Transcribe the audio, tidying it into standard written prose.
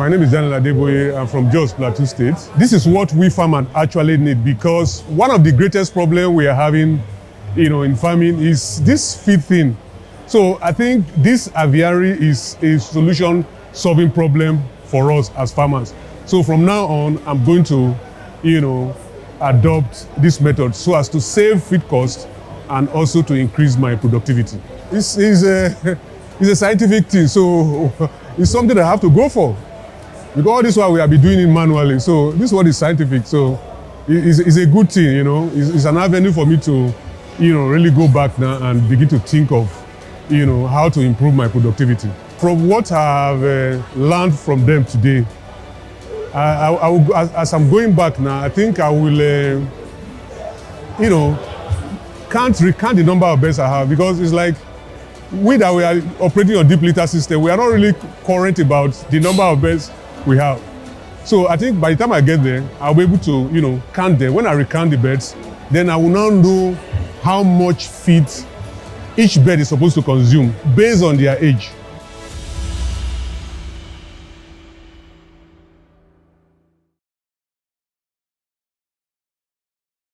My name is Daniel Adeboye. I'm from Jos, Plateau State. This is what we farmers actually need, because one of the greatest problems we are having, in farming is this feed thing. So I think this Aviarai is a solution-solving problem for us as farmers. So from now on, I'm going to, adopt this method so as to save feed costs and also to increase my productivity. It's a scientific thing, so it's something I have to go for. Because all this while we have been doing it manually, so this one is scientific, so it's a good thing, It's an avenue for me to, really go back now and begin to think of, how to improve my productivity. From what I've learned from them today, I will, as I'm going back now, I think I will, can't recount the number of beds I have, because it's like we that we are operating on deep litter system, we are not really current about the number of beds we have. So I think by the time I get there, I'll be able to, count them. When I recount the beds, then I will now know how much feed each bed is supposed to consume based on their age.